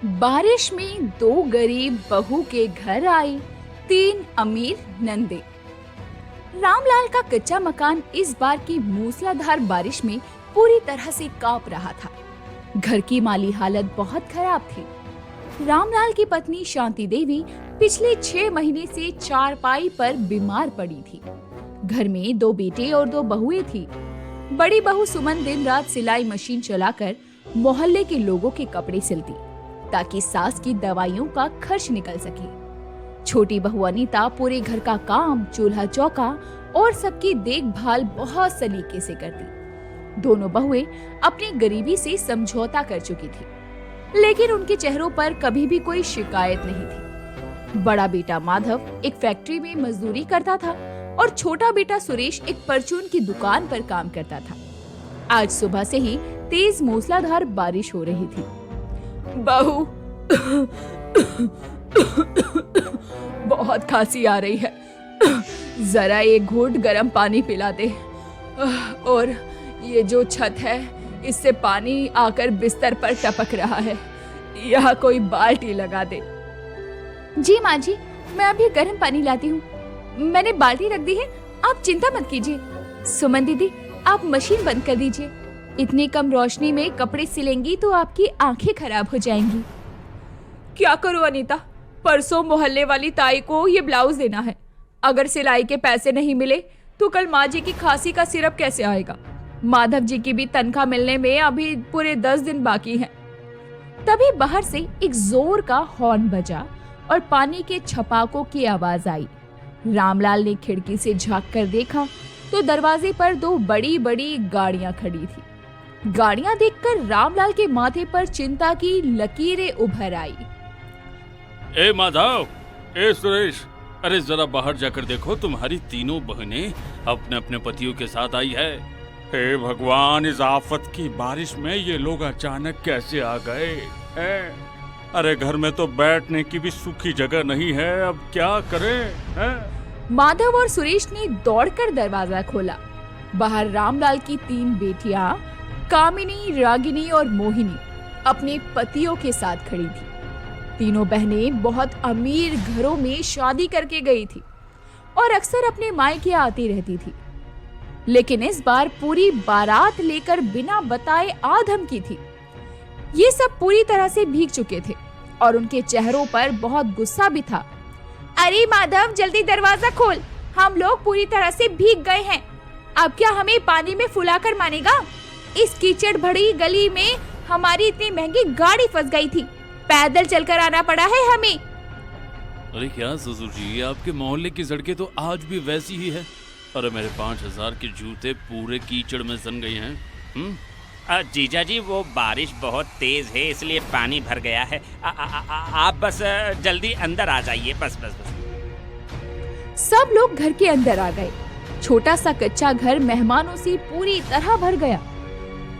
बारिश में दो गरीब बहू के घर आई तीन अमीर नंदे। रामलाल का कच्चा मकान इस बार की मूसलाधार बारिश में पूरी तरह से कांप रहा था। घर की माली हालत बहुत खराब थी। रामलाल की पत्नी शांति देवी पिछले 6 महीने से चारपाई पर बीमार पड़ी थी। घर में 2 बेटे और 2 बहुएं थी। बड़ी बहू सुमन दिन रात सिलाई मशीन चलाकर मोहल्ले के लोगों के कपड़े सिलती ताकि सास की दवाइयों का खर्च निकल सके। छोटी बहू अनीता पूरे घर का काम, चूल्हा चौका और सबकी देखभाल बहुत सलीके से करती। दोनों बहुएं अपनी गरीबी से समझौता कर चुकी थी, लेकिन उनके चेहरों पर कभी भी कोई शिकायत नहीं थी। बड़ा बेटा माधव एक फैक्ट्री में मजदूरी करता था और छोटा बेटा सुरेश एक परचून की दुकान पर काम करता था। आज सुबह से ही तेज मूसलाधार बारिश हो रही थी। बहू, बहुत खांसी आ रही है, जरा एक घूंट गर्म पानी पिला दे। और ये जो छत है इससे पानी आकर बिस्तर पर टपक रहा है, यहाँ कोई बाल्टी लगा दे। जी माँ जी, मैं अभी गर्म पानी लाती हूँ। मैंने बाल्टी रख दी है, आप चिंता मत कीजिए। सुमन दीदी, आप मशीन बंद कर दीजिए। इतनी कम रोशनी में कपड़े सिलेंगी तो आपकी आंखें खराब हो जाएंगी। क्या करूं अनीता, परसों मोहल्ले वाली ताई को ये ब्लाउज देना है। अगर सिलाई के पैसे नहीं मिले तो कल माँ जी की खांसी का सिरप कैसे आएगा। माधव जी की भी तनख्वाह मिलने में अभी पूरे 10 दिन बाकी हैं। तभी बाहर से एक जोर का हॉर्न बजा और पानी के छपाकों की आवाज आई। रामलाल ने खिड़की से झांक कर देखा तो दरवाजे पर 2 बड़ी बड़ी गाड़ियां खड़ी थी। गाड़ियां देखकर रामलाल के माथे पर चिंता की लकीरें उभर आई। ए माधव, ए सुरेश, अरे जरा बाहर जाकर देखो, तुम्हारी तीनों बहनें अपने अपने पतियों के साथ आई है। हे भगवान, इस आफत की बारिश में ये लोग अचानक कैसे आ गए हैं? अरे घर में तो बैठने की भी सूखी जगह नहीं है, अब क्या करें हैं? माधव और सुरेश ने दौड़कर दरवाजा खोला। बाहर रामलाल की 3 बेटियां कामिनी, रागिनी और मोहिनी अपने पतियों के साथ खड़ी थी। तीनों बहनें बहुत अमीर घरों में शादी करके गई थी और अक्सर अपने मायके आती रहती थी, लेकिन इस बार पूरी बारात लेकर बिना बताए आ धमकी थी। ये सब पूरी तरह से भीग चुके थे और उनके चेहरों पर बहुत गुस्सा भी था। अरे माधव, जल्दी दरवाजा खोल, हम लोग पूरी तरह से भीग गए हैं। अब क्या हमें पानी में फुलाकर मानेगा? इस कीचड़ भरी गली में हमारी इतनी महंगी गाड़ी फंस गई थी, पैदल चलकर आना पड़ा है हमें। अरे क्या ससुर जी, आपके मोहल्ले की सड़कें तो आज भी वैसी ही है। अरे मेरे 5000 के जूते पूरे कीचड़ में सन गए हैं। जीजा जी, वो बारिश बहुत तेज है इसलिए पानी भर गया है। आप बस जल्दी अंदर आ जाइए, बस बस बस। सब लोग घर के अंदर आ गए। छोटा सा कच्चा घर मेहमानों से पूरी तरह भर गया।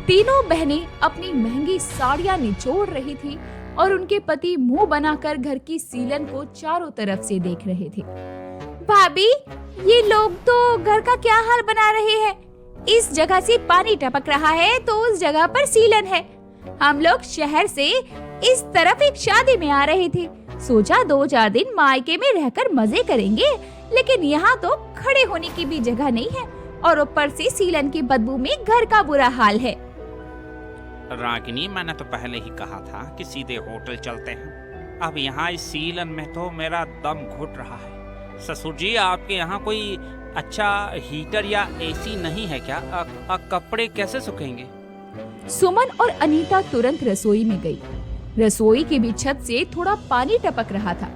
तीनों बहनें अपनी महंगी साड़ियां निचोड़ रही थी और उनके पति मुंह बनाकर घर की सीलन को चारों तरफ से देख रहे थे। भाभी, ये लोग तो घर का क्या हाल बना रहे हैं। इस जगह से पानी टपक रहा है तो उस जगह पर सीलन है। हम लोग शहर से इस तरफ एक शादी में आ रहे थे, सोचा 2-4 दिन मायके में रहकर मजे करेंगे, लेकिन यहाँ तो खड़े होने की भी जगह नहीं है और ऊपर से सीलन की बदबू में घर का बुरा हाल है। रागिनी, मैंने तो पहले ही कहा था कि सीधे होटल चलते हैं। अब यहाँ इस सीलन में तो मेरा दम घुट रहा है। ससुर जी, आपके यहाँ कोई अच्छा हीटर या एसी नहीं है क्या? कपड़े कैसे सूखेंगे? सुमन और अनीता तुरंत रसोई में गई। रसोई की भी छत से थोड़ा पानी टपक रहा था।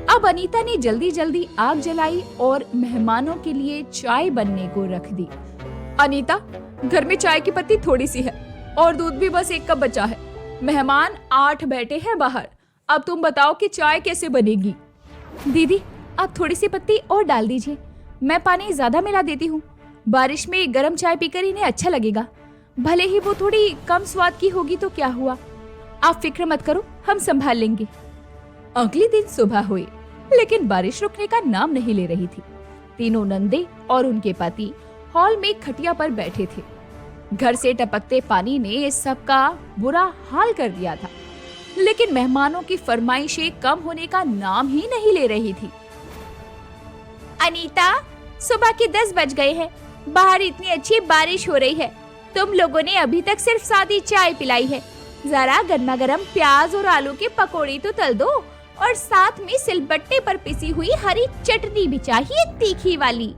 अब अनीता ने जल्दी जल्दी आग जलाई और मेहमानों के लिए चाय बनने को रख दी। अनीता, घर में चाय की पत्ती थोड़ी सी है और दूध भी बस 1 कप बचा है। मेहमान 8 बैठे हैं बाहर। अब तुम बताओ कि चाय कैसे बनेगी। दीदी, आप थोड़ी सी पत्ती और डाल दीजिए, मैं पानी ज्यादा मिला देती हूँ। बारिश में गर्म चाय पीकर इन्हें अच्छा लगेगा, भले ही वो थोड़ी कम स्वाद की होगी तो क्या हुआ। आप फिक्र मत करो, हम संभाल लेंगे। अगले दिन सुबह हुई, लेकिन बारिश रुकने का नाम नहीं ले रही थी। तीनों नंदे और उनके पति हॉल में खटिया पर बैठे थे। घर से टपकते पानी ने इस सब का बुरा हाल कर दिया था। लेकिन मेहमानों की फरमाइशें कम होने का नाम ही नहीं ले रही थी। अनीता, सुबह के 10 बज गए हैं। बाहर इतनी अच्छी बारिश हो रही है। तुम लोगों ने अभी तक सिर्फ सादी चाय पिलाई है। जरा गर्मा गर्म प्याज और आलू के पकोड़े तो तल दो, और साथ में सिलबट्टे पर पिसी हुई हरी चटनी भी चाहिए, तीखी वाली।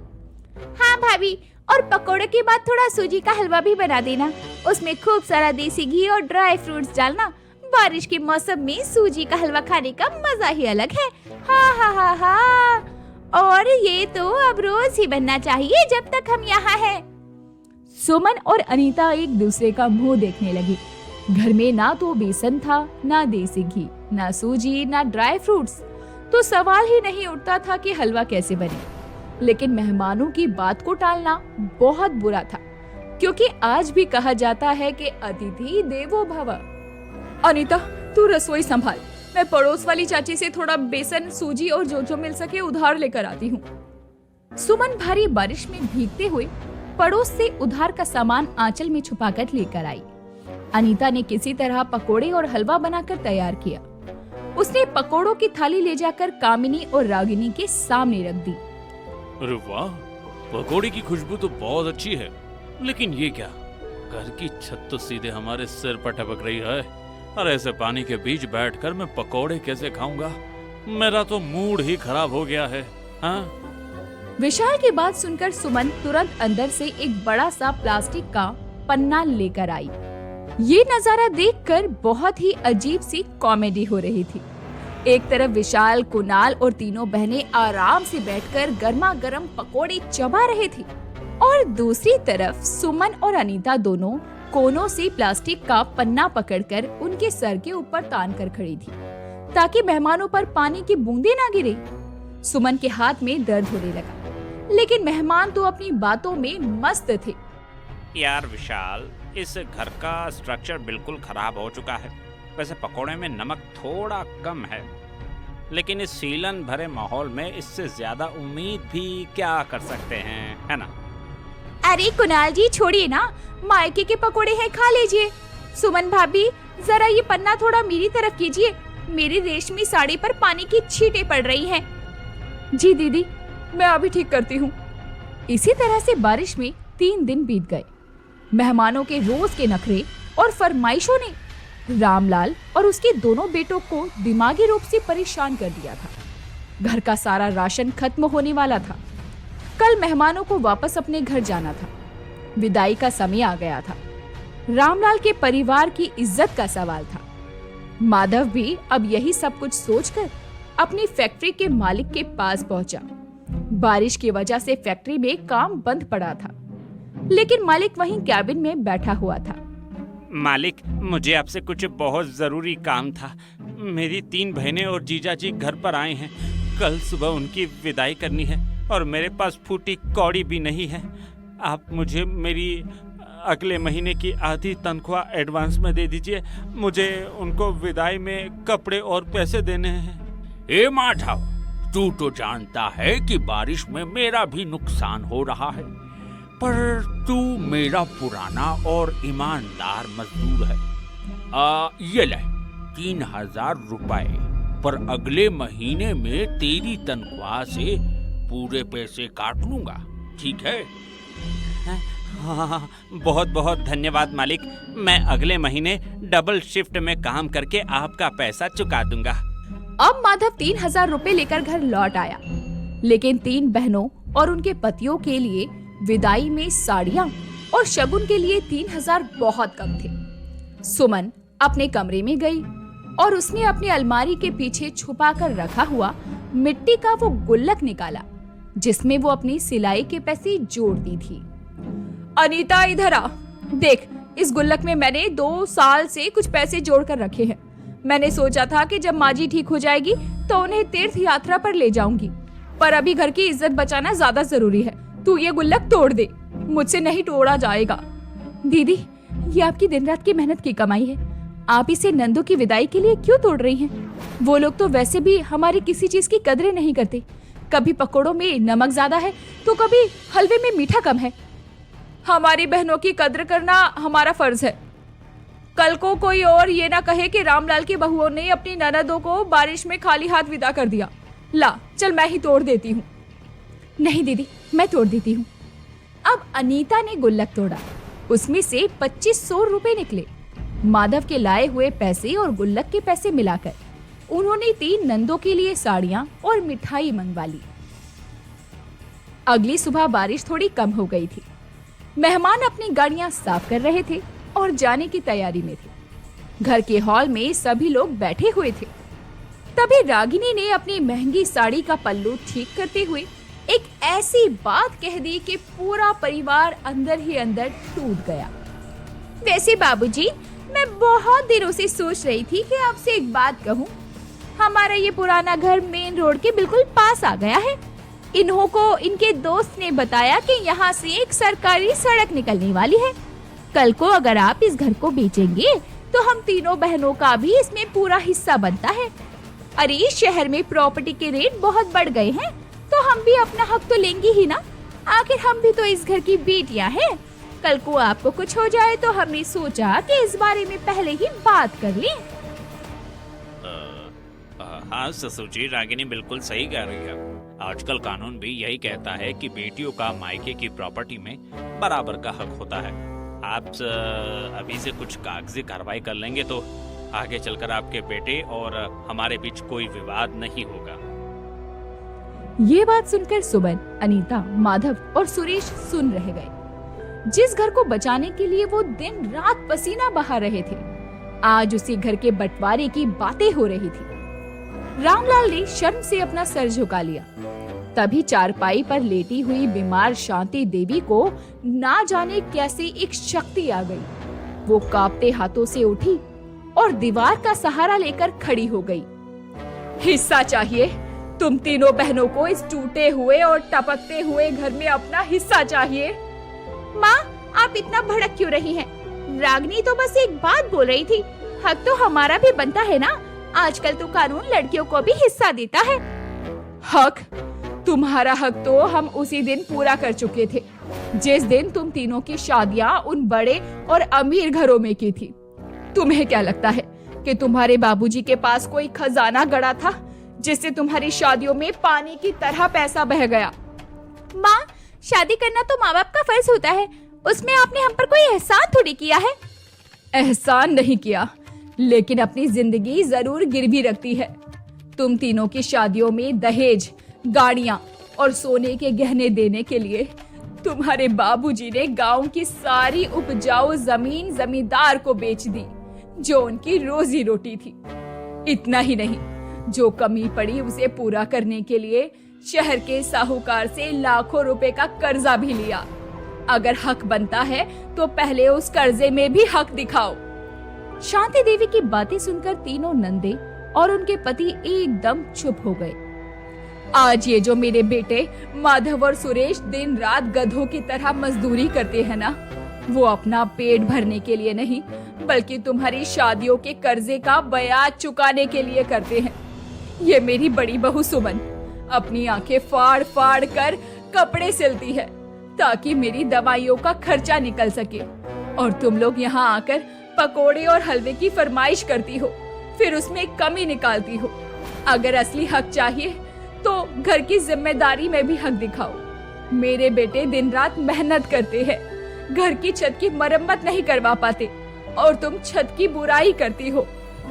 हाँ भाभी, और पकोड़े के बाद थोड़ा सूजी का हलवा भी बना देना। उसमें खूब सारा देसी घी और ड्राई फ्रूट्स डालना। बारिश के मौसम में सूजी का हलवा खाने का मजा ही अलग है। हाँ हाँ हाँ हाँ। और ये तो अब रोज ही बनना चाहिए जब तक हम यहाँ हैं। सुमन और अनीता एक दूसरे का मुंह देखने लगी। घर में ना तो बेसन था, ना देसी घी, ना सूजी, ना ड्राई फ्रूट्स, तो सवाल ही नहीं उठता था कि हलवा कैसे बने। लेकिन मेहमानों की बात को टालना बहुत बुरा था, क्योंकि आज भी कहा जाता है कि अतिथि देवो भव। अनीता, तू रसोई संभाल, मैं पड़ोस वाली चाची से थोड़ा बेसन, सूजी और जो मिल सके उधार लेकर आती हूँ। सुमन भारी बारिश में भीगते हुए पड़ोस से उधार का सामान आंचल में छुपाकर लेकर आई। अनीता ने किसी तरह पकोड़े और हलवा बनाकर तैयार किया। उसने पकोड़ों की थाली ले जाकर कामिनी और रागिनी के सामने रख दी। अरे वाह, पकोड़े की खुशबू तो बहुत अच्छी है, लेकिन ये क्या, घर की छत तो सीधे हमारे सिर पर टपक रही है। और ऐसे पानी के बीच बैठकर मैं पकोड़े कैसे खाऊंगा? मेरा तो मूड ही खराब हो गया है। हाँ? विशाल की बात सुनकर सुमन तुरंत अंदर से एक बड़ा सा प्लास्टिक का पन्ना लेकर आई। ये नजारा देखकर बहुत ही अजीब सी कॉमेडी हो रही थी। एक तरफ विशाल, कुणाल और तीनों बहनें आराम से बैठकर गर्मा गर्म पकोड़े चबा रहे थे, और दूसरी तरफ सुमन और अनीता दोनों कोनों से प्लास्टिक का पन्ना पकड़कर उनके सर के ऊपर तान कर खड़ी थी, ताकि मेहमानों पर पानी की बूंदें ना गिरे। सुमन के हाथ में दर्द होने लगा, लेकिन मेहमान तो अपनी बातों में मस्त थे। यार विशाल, इस घर का स्ट्रक्चर बिल्कुल खराब हो चुका है। वैसे पकोड़े में नमक थोड़ा कम है, लेकिन इस सीलन भरे माहौल में इससे ज्यादा उम्मीद भी क्या कर सकते हैं, है ना? अरे कुणाल जी, छोड़िए ना, मायके के पकोड़े हैं, खा लीजिए। सुमन भाभी, जरा ये पन्ना थोड़ा मेरी तरफ कीजिए, मेरी रेशमी साड़ी पर पानी की छींटें पड़ रही हैं। जी दीदी, मैं अभी ठीक करती हूँ। इसी तरह से बारिश में 3 दिन बीत गए। मेहमानों के रोज के नखरे और फरमाइशों ने रामलाल और उसके दोनों बेटों को दिमागी रूप से परेशान कर दिया था। घर का सारा राशन खत्म होने वाला था। कल मेहमानों को वापस अपने घर जाना था। विदाई का समय आ गया था। रामलाल के परिवार की इज्जत का सवाल था। माधव भी अब यही सब कुछ सोचकर अपनी फैक्ट्री के मालिक के पास पहुंचा। बारिश की वजह से फैक्ट्री में काम बंद पड़ा था, लेकिन मालिक वहीं कैबिन में बैठा हुआ था। मालिक, मुझे आपसे कुछ बहुत जरूरी काम था। मेरी 3 बहनें और जीजाजी घर पर आए हैं। कल सुबह उनकी विदाई करनी है और मेरे पास फूटी कौड़ी भी नहीं है। आप मुझे मेरी अगले महीने की आधी तनख्वाह एडवांस में दे दीजिए। मुझे उनको विदाई में कपड़े और पैसे देने हैं। ए माधव, तू तो जानता है कि बारिश में मेरा भी नुकसान हो रहा है, पर तू मेरा पुराना और ईमानदार मजदूर है। ये ले 3000 रुपए, पर अगले महीने में तेरी तनख्वाह से पूरे पैसे काट लूंगा, ठीक है? हाँ, बहुत बहुत धन्यवाद मालिक। मैं अगले महीने डबल शिफ्ट में काम करके आपका पैसा चुका दूंगा। अब माधव 3000 रुपए लेकर घर लौट आया, लेकिन 3 बहनों और उनके पतियों के लिए विदाई में साड़ियां और शगुन के लिए 3000 बहुत कम थे। सुमन अपने कमरे में गई और उसने अपनी अलमारी के पीछे छुपा कर रखा हुआ मिट्टी का वो गुल्लक निकाला, जिसमें वो अपनी सिलाई के पैसे जोड़ती थी। अनीता, इधर आ, देख, इस गुल्लक में मैंने 2 साल से कुछ पैसे जोड़ कर रखे हैं। मैंने सोचा था कि जब माँ जी ठीक हो जाएगी तो उन्हें तीर्थ यात्रा पर ले जाऊंगी, पर अभी घर की इज्जत बचाना ज्यादा जरूरी है। तू ये गुल्लक तोड़ दे, मुझसे नहीं तोड़ा जाएगा। दीदी, ये आपकी दिन रात की मेहनत की कमाई है। आप इसे नंदू की विदाई के लिए क्यों तोड़ रही हैं? वो लोग तो वैसे भी हमारी किसी चीज की कदरें नहीं करते। कभी पकोड़ों में नमक ज्यादा है तो कभी हलवे में मीठा कम है। हमारी बहनों की कद्र करना हमारा फर्ज है। कल को कोई और ये ना कहे कि रामलाल की बहुओं ने अपनी ननदों को बारिश में खाली हाथ विदा कर दिया। ला चल मैं ही तोड़ देती हूँ। नहीं दीदी, मैं तोड़ देती हूँ। अब अनीता ने गुल्लक तोड़ा। उसमें से 2500 रुपए निकले। माधव के लाए हुए पैसे और गुल्लक के पैसे मिलाकर उन्होंने 3 नंदों के लिए साड़ियां और मिठाई मंगवा ली। अगली सुबह बारिश थोड़ी कम हो गई थी। मेहमान अपनी गाड़ियां साफ कर रहे थे और जाने की तैयारी में थे। घर के हॉल में सभी लोग बैठे हुए थे। तभी रागिनी ने अपनी महंगी साड़ी का पल्लू ठीक करते हुए एक ऐसी बात कह दी कि पूरा परिवार अंदर ही अंदर टूट गया। वैसे बाबूजी, मैं बहुत दिनों से सोच रही थी कि आपसे एक बात कहूँ। हमारा ये पुराना घर मेन रोड के बिल्कुल पास आ गया है। इन्हों को इनके दोस्त ने बताया कि यहाँ से एक सरकारी सड़क निकलने वाली है। कल को अगर आप इस घर को बेचेंगे तो हम तीनों बहनों का भी इसमें पूरा हिस्सा बनता है। अरे इस शहर में प्रॉपर्टी के रेट बहुत बढ़ गए हैं, तो हम भी अपना हक तो लेंगे ही ना। आखिर हम भी तो इस घर की बेटियां हैं। कल को आपको कुछ हो जाए तो हमने सोचा कि इस बारे में पहले ही बात कर लें। हाँ ससुर जी, रागिनी बिल्कुल सही कह रही है। आजकल कानून भी यही कहता है कि बेटियों का मायके की प्रॉपर्टी में बराबर का हक होता है। आप अभी से कुछ कागजी कार्रवाई कर लेंगे तो आगे चलकर आपके बेटे और हमारे बीच कोई विवाद नहीं होगा। ये बात सुनकर सुमन, अनीता, माधव और सुरेश सुन रह गए। जिस घर को बचाने के लिए वो दिन रात पसीना बहा रहे थे, आज उसी घर के बंटवारे की बातें हो रही थी। रामलाल ने शर्म से अपना सर झुका लिया। तभी चारपाई पर लेटी हुई बीमार शांति देवी को ना जाने कैसे एक शक्ति आ गई। वो कांपते हाथों से उठी और दीवार का सहारा लेकर खड़ी हो गई। हिस्सा चाहिए। तुम तीनों बहनों को इस टूटे हुए और टपकते हुए घर में अपना हिस्सा चाहिए। माँ, आप इतना भड़क क्यों रही हैं? रागिनी तो बस एक बात बोल रही थी। हक तो हमारा भी बनता है ना। आजकल तो कानून लड़कियों को भी हिस्सा देता है। हक? तुम्हारा हक तो हम उसी दिन पूरा कर चुके थे, जिस दिन तुम तीनों की शादियां उन बड़े और अमीर घरों में की थी। तुम्हें क्या लगता है कि तुम्हारे बाबूजी के पास कोई खजाना गड़ा था जिससे तुम्हारी शादियों में पानी की तरह पैसा बह गया? माँ, शादी करना तो माँ बाप का फर्ज होता है। उसमें आपने हम पर कोई एहसान थोड़ी किया है। एहसान नहीं किया, लेकिन अपनी जिंदगी जरूर गिरवी रखती है। तुम तीनों की शादियों में दहेज, गाड़ियां और सोने के गहने देने के लिए तुम्हारे बाबूजी ने गांव की सारी उपजाऊ जमीन जमींदार को बेच दी, जो उनकी रोजी रोटी थी। इतना ही नहीं, जो कमी पड़ी उसे पूरा करने के लिए शहर के साहूकार से लाखों रुपए का कर्जा भी लिया। अगर हक बनता है तो पहले उस कर्जे में भी हक दिखाओ। शांति देवी की बातें सुनकर तीनों नंदे और उनके पति एकदम चुप हो गए। आज ये जो मेरे बेटे माधव और सुरेश दिन रात गधों की तरह मजदूरी करते हैं ना, वो अपना पेट भरने के लिए नहीं, बल्कि तुम्हारी शादियों के कर्जे का ब्याज चुकाने के लिए करते हैं। ये मेरी बड़ी बहू सुमन अपनी आंखें फाड़ फाड़ कर कपड़े सिलती है ताकि मेरी दवाइयों का खर्चा निकल सके, और तुम लोग यहाँ आकर पकोड़े और हलवे की फरमाइश करती हो, फिर उसमें कमी निकालती हो। अगर असली हक चाहिए तो घर की जिम्मेदारी में भी हक दिखाओ। मेरे बेटे दिन रात मेहनत करते हैं, घर की छत की मरम्मत नहीं करवा पाते, और तुम छत की बुराई करती हो।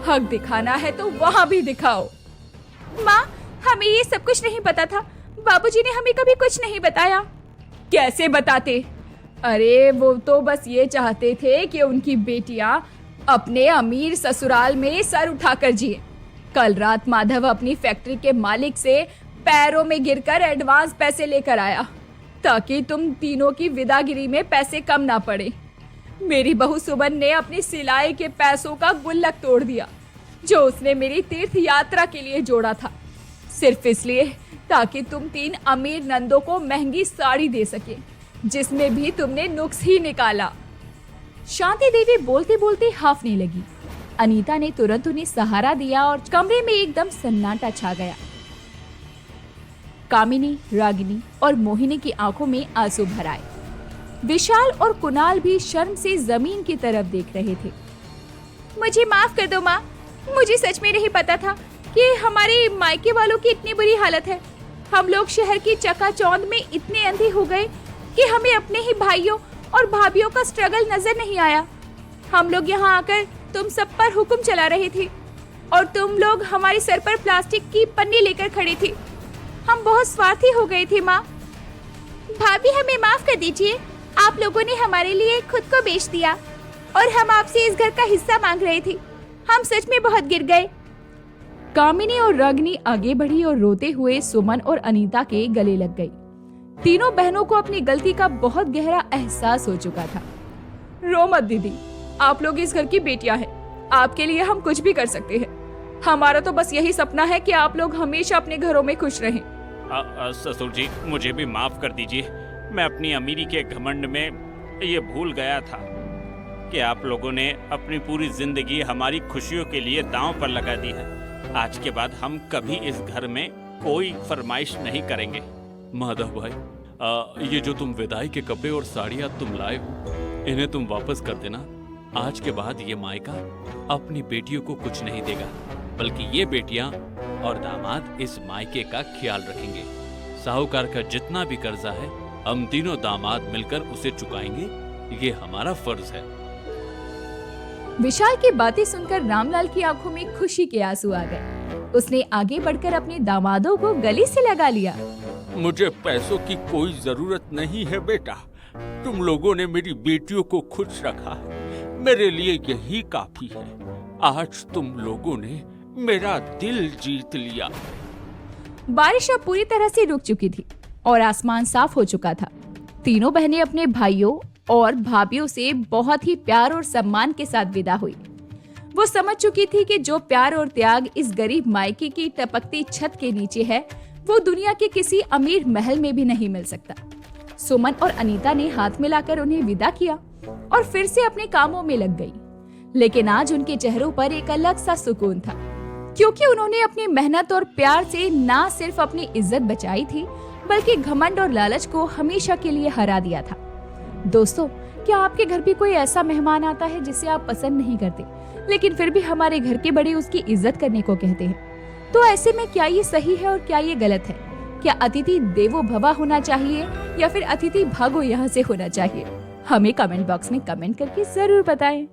हक दिखाना है तो वहाँ भी दिखाओ। माँ, हमें ये सब कुछ नहीं पता था। बाबूजी ने हमें कभी कुछ नहीं बताया। कैसे बताते? अरे वो तो बस ये चाहते थे कि उनकी बेटियां अपने अमीर ससुराल में सर उठाकर जिए। कल रात माधव अपनी फैक्ट्री के मालिक से पैरों में गिरकर एडवांस पैसे लेकर आया ताकि तुम तीनों की विदागिरी में पैसे कम ना पड़े। मेरी बहू सुमन ने अपनी सिलाई के पैसों का गुल्लक तोड़ दिया जो उसने मेरी तीर्थ यात्रा के लिए जोड़ा था, सिर्फ इसलिए ताकि तुम 3 अमीर नंदों को महंगी साड़ी दे सके, जिसमें भी तुमने नुक्स ही निकाला। शांति देवी बोलते बोलते हाफने लगी। अनीता ने तुरंत उन्हें सहारा दिया और कमरे में एकदम सन्नाटा छा गया। कामिनी, रागिनी और मोहिनी की आंखों में आंसू भर आए। विशाल और कुणाल भी शर्म से जमीन की तरफ देख रहे थे। मुझे माफ कर दो माँ, मुझे सच में नहीं पता था कि हमारे मायके वालों की इतनी बुरी हालत है। हम लोग शहर की चकाचौंध में इतने अंधे हो गए कि हमें अपने ही भाइयों और भाभियों का स्ट्रगल नजर नहीं आया। हम लोग यहाँ आकर तुम सब पर हुक्म चला रहे थे और तुम लोग हमारे सर पर प्लास्टिक की पन्नी लेकर खड़ी थी। हम बहुत स्वार्थी हो गए थे माँ। भाभी हमें माफ कर दीजिए, आप लोगों ने हमारे लिए खुद को बेच दिया और हम आपसे इस घर का हिस्सा मांग रहे थे। हम सच में बहुत गिर गए। कामिनी और रागिनी आगे बढ़ी और रोते हुए सुमन और अनीता के गले लग गई। तीनों बहनों को अपनी गलती का बहुत गहरा एहसास हो चुका था। रो मत दीदी, आप लोग इस घर की बेटियां हैं, आपके लिए हम कुछ भी कर सकते हैं। हमारा तो बस यही सपना है कि आप लोग हमेशा अपने घरों में खुश रहें। ससुर जी, मुझे भी माफ कर दीजिए। मैं अपनी अमीरी के घमंड में ये भूल गया था कि आप लोगों ने अपनी पूरी जिंदगी हमारी खुशियों के लिए दांव पर लगा दी है। आज के बाद हम कभी इस घर में कोई फरमाइश नहीं करेंगे। माधव भाई, ये जो तुम विदाई के कपड़े और साड़ियाँ तुम लाए हो, इन्हें तुम वापस कर देना। आज के बाद ये मायका अपनी बेटियों को कुछ नहीं देगा, बल्कि ये बेटियां और दामाद इस मायके का ख्याल रखेंगे। साहूकार का जितना भी कर्जा है हम तीनों दामाद मिलकर उसे चुकाएंगे, ये हमारा फर्ज है। विशाल की बातें सुनकर रामलाल की आंखों में खुशी के आंसू आ गए। उसने आगे बढ़कर अपने दामादों को गले से लगा लिया। मुझे पैसों की कोई जरूरत नहीं है बेटा, तुम लोगों ने मेरी बेटियों को खुश रखा है, मेरे लिए यही काफी है। आज तुम लोगों ने मेरा दिल जीत लिया। बारिश अब पूरी तरह से रुक चुकी थी और आसमान साफ हो चुका था। तीनों बहनें अपने भाइयों और भाभियों से बहुत ही प्यार और सम्मान के साथ विदा हुई। वो समझ चुकी थी कि जो प्यार और त्याग इस गरीब मायके की टपकती छत के नीचे है, वो दुनिया के किसी अमीर महल में भी नहीं मिल सकता। सुमन और अनीता ने हाथ मिलाकर उन्हें विदा किया और फिर से अपने कामों में लग गई। लेकिन आज उनके चेहरों पर एक अलग सा सुकून था, क्योंकि उन्होंने अपनी मेहनत और प्यार से ना सिर्फ अपनी इज्जत बचाई थी, बल्कि घमंड और लालच को हमेशा के लिए हरा दिया था। दोस्तों, क्या आपके घर भी कोई ऐसा मेहमान आता है जिसे आप पसंद नहीं करते, लेकिन फिर भी हमारे घर के बड़े उसकी इज्जत करने को कहते हैं? तो ऐसे में क्या ये सही है और क्या ये गलत है? क्या अतिथि देवो भव होना चाहिए या फिर अतिथि भागो यहाँ से होना चाहिए? हमें कमेंट बॉक्स में कमेंट करके जरूर बताएं।